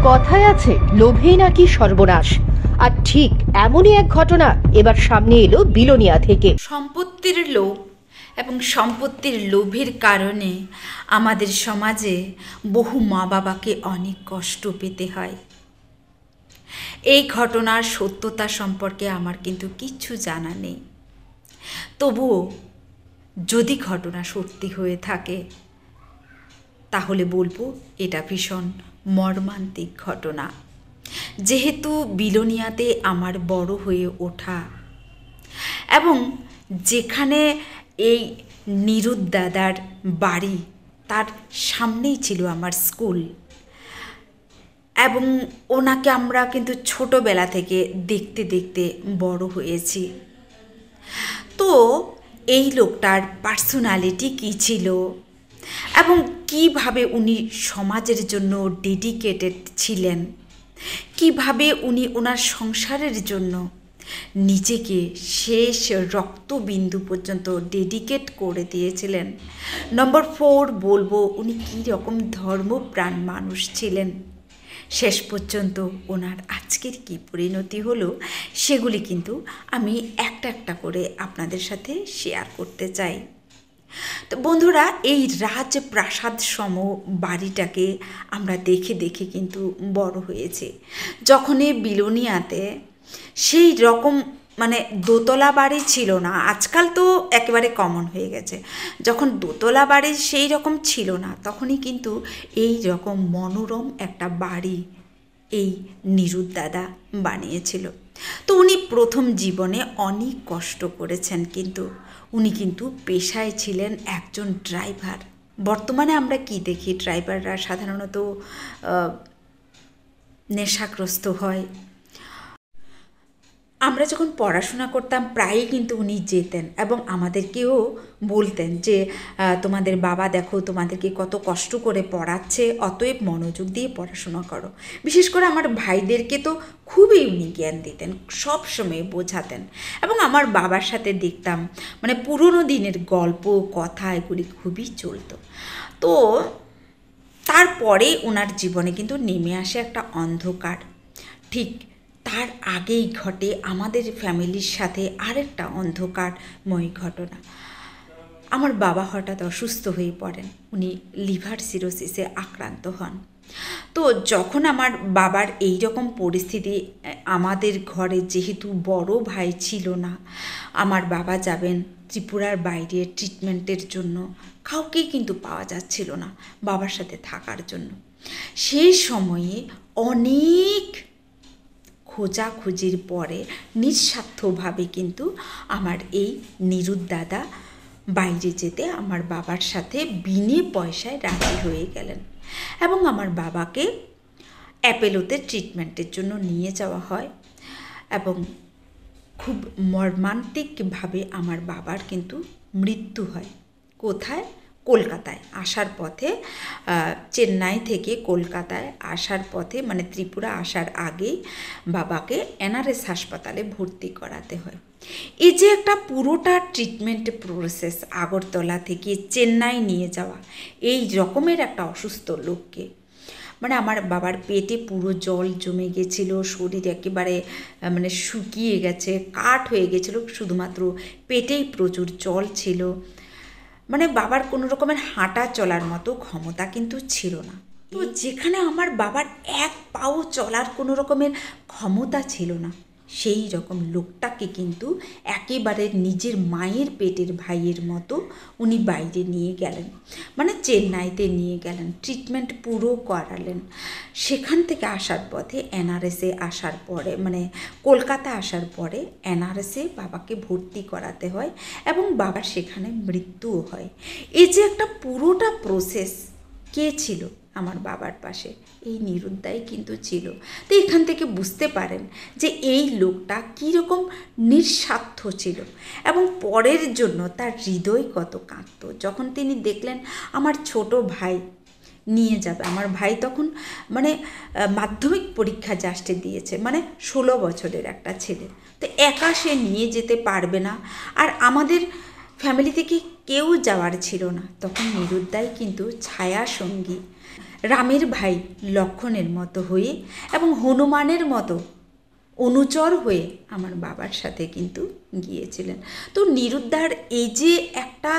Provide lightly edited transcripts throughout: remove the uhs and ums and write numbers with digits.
কথায় আছে লোভেই নাকি সর্বনাশ, আর ঠিক এমনই এক ঘটনা এবার সামনে এলো বিলোনিয়া থেকে। সম্পত্তির লোভ এবং সম্পত্তির লোভের কারণে আমাদের সমাজে বহু মা বাবাকে অনেক কষ্ট পেতে হয়। এই ঘটনার সত্যতা সম্পর্কে আমার কিন্তু কিচ্ছু জানা নেই, তবুও যদি ঘটনা সত্যি হয়ে থাকে তাহলে বলবো এটা ভীষণ মর্মান্তিক ঘটনা। যেহেতু বিলোনিয়াতে আমার বড় হয়ে ওঠা এবং যেখানে এই নিরুদ দাদার বাড়ি তার সামনেই ছিল আমার স্কুল, এবং ওনাকে আমরা কিন্তু ছোটোবেলা থেকে দেখতে দেখতে বড় হয়েছি। তো এই লোকটার পার্সোনালিটি কী ছিল এবং কিভাবে উনি সমাজের জন্য ডেডিকেটেড ছিলেন, কিভাবে উনি ওনার সংসারের জন্য নিজেকে শেষ রক্তবিন্দু পর্যন্ত ডেডিকেট করে দিয়েছিলেন। নম্বর 4 বলবো উনি কী রকম ধর্মপ্রাণ মানুষ ছিলেন। শেষ পর্যন্ত ওনার আজকের কী পরিণতি হলো সেগুলি কিন্তু আমি একটা একটা করে আপনাদের সাথে শেয়ার করতে চাই। তো বন্ধুরা, এই রাজপ্রাসাদ সম বাড়িটাকে আমরা দেখে দেখে কিন্তু বড় হয়েছে। যখনই বিলোনিয়াতে সেই রকম মানে দোতলা বাড়ি ছিল না, আজকাল তো একেবারে কমন হয়ে গেছে, যখন দোতলা বাড়ি সেই রকম ছিল না তখনই কিন্তু এই রকম মনোরম একটা বাড়ি এই নিরুদ দাদা বানিয়েছিল। তো উনি প্রথম জীবনে অনেক কষ্ট করেছেন, কিন্তু উনি কিন্তু পেশায় ছিলেন একজন ড্রাইভার। বর্তমানে আমরা কি দেখি, ড্রাইভাররা সাধারণত নেশাগ্রস্ত হয়। আমরা যখন পড়াশোনা করতাম প্রায়ই কিন্তু উনি যেতেন এবং আমাদেরকেও বলতেন যে তোমাদের বাবা দেখো তোমাদেরকে কত কষ্ট করে পড়াচ্ছে, অতএব মনোযোগ দিয়ে পড়াশোনা করো। বিশেষ করে আমার ভাইদেরকে তো খুবই উনি জ্ঞান দিতেন, সব সময় বোঝাতেন। এবং আমার বাবার সাথে দেখতাম মানে পুরনো দিনের গল্প কথা এগুলি খুবই চলতো। তো তারপরে ওনার জীবনে কিন্তু নেমে আসে একটা অন্ধকার। ঠিক তার আগেই ঘটে আমাদের ফ্যামিলির সাথে আরেকটা অন্ধকারময় ঘটনা। আমার বাবা হঠাৎ অসুস্থ হয়ে পড়েন, উনি লিভার সিরোসিসে আক্রান্ত হন। তো যখন আমার বাবার এই রকম পরিস্থিতি, আমাদের ঘরে যেহেতু বড় ভাই ছিল না, আমার বাবা যাবেন ত্রিপুরার বাইরে ট্রিটমেন্টের জন্য, কাউকেই কিন্তু পাওয়া যাচ্ছিল না বাবার সাথে থাকার জন্য। সেই সময়ে অনেক খোঁজাখুঁজির পরে নিঃস্বার্থভাবে কিন্তু আমার এই নিরুদ দাদা বাইরে যেতে আমার বাবার সাথে বিনে পয়সায় রাজি হয়ে গেলেন এবং আমার বাবাকে অ্যাপেলোতে ট্রিটমেন্টের জন্য নিয়ে যাওয়া হয়। এবং খুব মর্মান্তিকভাবে আমার বাবার কিন্তু মৃত্যু হয়। কোথায়? কলকাতায় আসার পথে, চেন্নাই থেকে কলকাতায় আসার পথে মানে ত্রিপুরা আসার আগেই বাবাকে এনআরএস হাসপাতালে ভর্তি করাতে হয়। এই যে একটা পুরোটা ট্রিটমেন্ট প্রসেস, আগরতলা থেকে চেন্নাই নিয়ে যাওয়া এই রকমের একটা অসুস্থ লোককে, মানে আমার বাবার পেটে পুরো জল জমে গেছিল, শরীর একেবারে মানে শুকিয়ে গেছে, কাঠ হয়ে গেছিলো, শুধুমাত্র পেটেই প্রচুর জল ছিল। মানে বাবার কোনো রকমের হাঁটা চলার মতো ক্ষমতা কিন্তু ছিল না। তো যেখানে আমার বাবার এক পাও চলার কোনো রকমের ক্ষমতা ছিল না, সেই রকম লোকটাকে কিন্তু একেবারে নিজের মায়ের পেটের ভাইয়ের মতো উনি বাইরে নিয়ে গেলেন, মানে চেন্নাইতে নিয়ে গেলেন, ট্রিটমেন্ট পুরো করালেন। সেখান থেকে আসার পথে এনআরএসে আসার পরে মানে কলকাতা আসার পরে এনআরএসে বাবাকে ভর্তি করাতে হয় এবং বাবার সেখানে মৃত্যুও হয়। এই যে একটা পুরোটা প্রসেস, কে ছিল আমার বাবার পাশে? এই নিরুদ্দাই কিন্তু ছিল। তো এখান থেকে বুঝতে পারেন যে এই লোকটা কীরকম নিঃস্বার্থ ছিল এবং পরের জন্য তার হৃদয় কত কাঁদত। যখন তিনি দেখলেন আমার ছোট ভাই নিয়ে যাবে, আমার ভাই তখন মানে মাধ্যমিক পরীক্ষা জাস্টে দিয়েছে, মানে 16 বছরের একটা ছেলে, তো একা সে নিয়ে যেতে পারবে না, আর আমাদের ফ্যামিলি থেকে কেউ যাওয়ার ছিল না। তখন নিরুদ্দাই কিন্তু ছায়া সঙ্গী রামের ভাই লক্ষণের মতো হয়ে এবং হনুমানের মতো অনুচর হয়ে আমার বাবার সাথে কিন্তু গিয়েছিলেন। তো নিরুদ্ধার এই যে একটা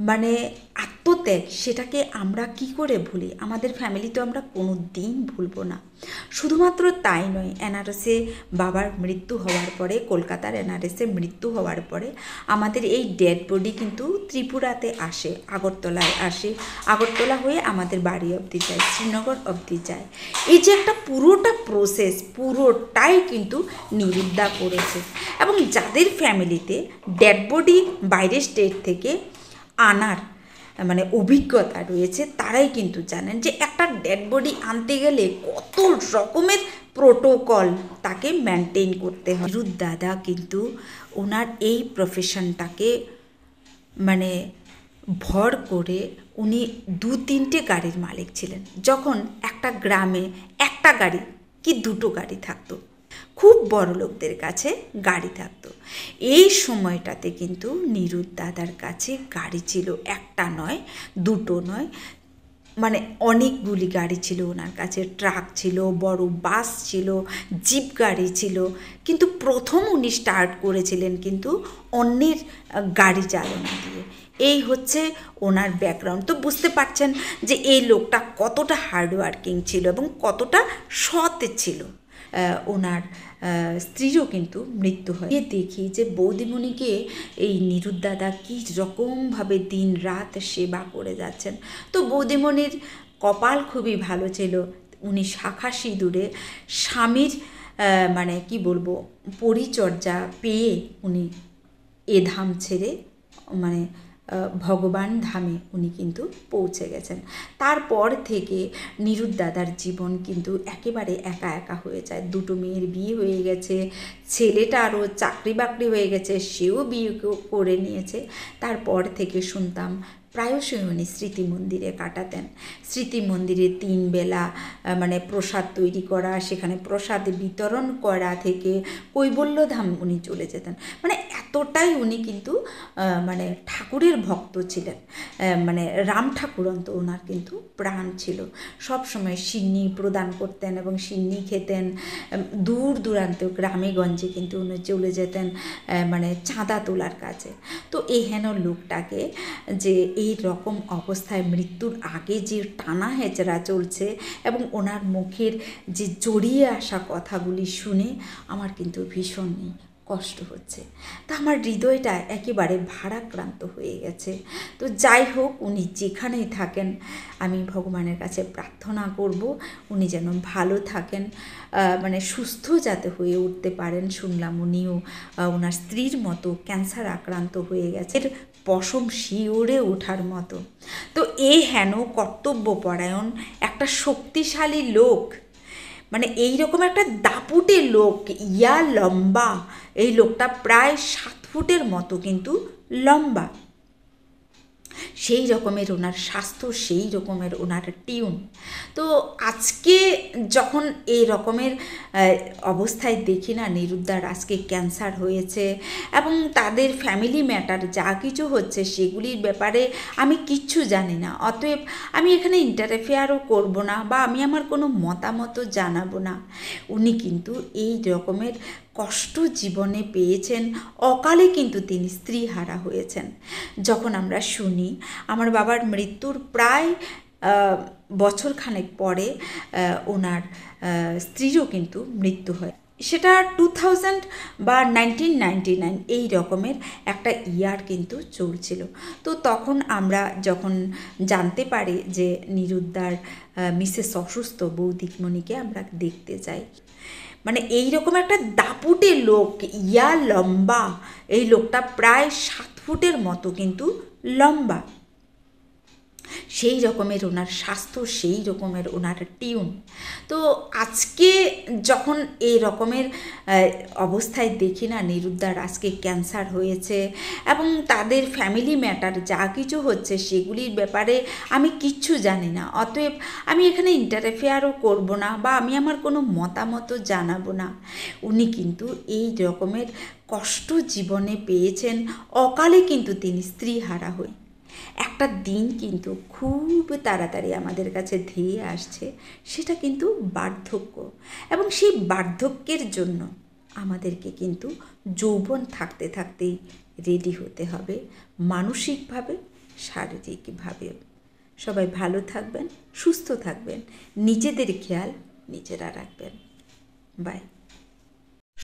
মানে আত্মত্যাগ, সেটাকে আমরা কি করে ভুলি? আমাদের ফ্যামিলি তো আমরা কোনো দিন ভুলবো না। শুধুমাত্র তাই নয়, এনআরএসে বাবার মৃত্যু হওয়ার পরে, কলকাতার এনআরএসে মৃত্যু হওয়ার পরে আমাদের এই ডেড বডি কিন্তু ত্রিপুরাতে আসে, আগরতলায় আসে, আগরতলা হয়ে আমাদের বাড়ি অবধি যায়, শ্রীনগর অবধি যায়। এই যে একটা পুরোটা প্রসেস, পুরোটাই কিন্তু নিরুদ্ধা করেছে। এবং যাদের ফ্যামিলিতে ডেড বডি বাইরের স্টেট থেকে আনার মানে অভিজ্ঞতা রয়েছে, তারাই কিন্তু জানেন যে একটা ডেড বডি আনতে গেলে কত রকমের প্রোটোকল তাকে মেনটেন করতে হয়। দাদা কিন্তু ওনার এই প্রফেশনটাকে মানে ভর করে উনি 2-3টে গাড়ির মালিক ছিলেন। যখন একটা গ্রামে একটা গাড়ি কি 2টো গাড়ি থাকতো, খুব বড় লোকদের কাছে গাড়ি থাকতো। এই সময়টাতে কিন্তু নিরুদ্দাদার কাছে গাড়ি ছিল, একটা নয়, 2টো নয়, মানে অনেকগুলি গাড়ি ছিল ওনার কাছে। ট্রাক ছিল, বড় বাস ছিল, জিপ গাড়ি ছিল। কিন্তু প্রথম উনি স্টার্ট করেছিলেন কিন্তু অন্যের গাড়ি চালনা দিয়ে। এই হচ্ছে ওনার ব্যাকগ্রাউন্ড। তো বুঝতে পারছেন যে এই লোকটা কতটা হার্ডওয়ার্কিং ছিল এবং কতটা সৎ ছিল। ওনার স্ত্রীরও কিন্তু মৃত্যু হয়। দেখি যে বৌদিমণিকে এই নিরুদ্দাদা কী রকমভাবে দিন রাত সেবা করে যাচ্ছেন। তো বৌদিমণির কপাল খুবই ভালো ছিল, উনি শাখা সিঁদুরে স্বামীর মানে কি বলবো পরিচর্যা পেয়ে উনি এ ধাম ছেড়ে মানে ভগবান ধামে উনি কিন্তু পৌঁছে গেছেন। তারপর থেকে নিরুদ্দাদার জীবন কিন্তু একেবারে একা একা হয়ে যায়। 2টো মেয়ের বিয়ে হয়ে গেছে, ছেলেটা আরও চাকরি বাকরি হয়ে গেছে, সেও বিয়ে করে নিয়েছে। তারপর থেকে শুনতাম প্রায়শই উনি স্মৃতি মন্দিরে কাটাতেন। স্মৃতি মন্দিরে 3 বেলা মানে প্রসাদ তৈরি করা, সেখানে প্রসাদ বিতরণ করা থেকে কৈবল্যধাম উনি চলে যেতেন। মানে এতটাই উনি কিন্তু মানে ঠাকুরের ভক্ত ছিলেন, মানে রাম ঠাকুরন্ত ওনার কিন্তু প্রাণ ছিল। সব সময় সিন্নি প্রদান করতেন এবং সিন্নি খেতেন। দূর দূরান্ত গ্রামে গঞ্জে কিন্তু উনি চলে যেতেন মানে চাঁদা তোলার কাজে। তো এই হেন লোকটাকে যে এই রকম অবস্থায় মৃত্যুর আগে যে টানা হেঁচড়া চলছে এবং ওনার মুখের যে জড়িয়ে আসা কথাগুলি শুনে আমার কিন্তু ভীষণ কষ্ট হচ্ছে। তা আমার হৃদয়টা একেবারে ভারাক্রান্ত হয়ে গেছে। তো যাই হোক, উনি যেখানেই থাকেন আমি ভগবানের কাছে প্রার্থনা করব উনি যেন ভালো থাকেন, মানে সুস্থ যাতে হয়ে উঠতে পারেন। শুনলাম উনিও ওনার স্ত্রীর মতো ক্যান্সার আক্রান্ত হয়ে গেছে, পশম শিওরে ওঠার মতো। তো এই হেন কর্তব্যপরায়ণ একটা শক্তিশালী লোক, মানে এইরকম একটা দাপুটে লোক, ইয়া লম্বা, এই লোকটা প্রায় 7 ফুটের মতো কিন্তু লম্বা। সেই রকমের ওনার স্বাস্থ্য, সেই রকমের ওনার টিউন। তো আজকে যখন এই রকমের অবস্থায় দেখি না নিরুদ্দার আজকে ক্যান্সার হয়েছে এবং তাদের ফ্যামিলি ম্যাটার যা কিছু হচ্ছে সেগুলির ব্যাপারে আমি কিচ্ছু জানি না, অতএব আমি এখানে ইন্টারফেয়ারও করব না বা আমি আমার কোনো মতামতও জানাবো না। উনি কিন্তু এই রকমের কষ্ট জীবনে পেয়েছেন, অকালে কিন্তু তিনি স্ত্রীহারা হয়েছেন। যখন আমরা শুনি আমার বাবার মৃত্যুর প্রায় বছরখানেক পরে ওনার স্ত্রীরও কিন্তু মৃত্যু হয়, সেটা 2000 বা 1999 এই রকমের একটা ইয়ার কিন্তু চলছিল। তো তখন আমরা যখন জানতে পারি যে নিরুদ্দার মিসেস অসুস্থ, বৌদিমণিকে আমরা দেখতে যাই। মানে এই রকম একটা দাপুটে লোক, ইয়া লম্বা, এই লোকটা প্রায় 7 ফুটের মতো কিন্তু লম্বা। সেই রকমের ওনার স্বাস্থ্য, সেই রকমের ওনার টিউন। তো আজকে যখন এই রকমের অবস্থায় দেখি না নিরুদ্দার আজকে ক্যান্সার হয়েছে এবং তাদের ফ্যামিলি ম্যাটার যা কিছু হচ্ছে সেগুলির ব্যাপারে আমি কিচ্ছু জানি না, অতএব আমি এখানে ইন্টারফেয়ারও করব না বা আমি আমার কোনো মতামতও জানাবো না। উনি কিন্তু এই রকমের কষ্ট জীবনে পেয়েছেন, অকালে কিন্তু তিনি স্ত্রীহারা হয়ে। একটা দিন কিন্তু খুব তাড়াতাড়ি আমাদের কাছে ধেয়ে আসছে, সেটা কিন্তু বার্ধক্য। এবং সেই বার্ধক্যের জন্য আমাদেরকে কিন্তু যৌবন থাকতে থাকতেই রেডি হতে হবে, মানসিকভাবে, শারীরিকভাবেও। সবাই ভালো থাকবেন, সুস্থ থাকবেন, নিজেদের খেয়াল নিজেরা রাখবেন। বাই।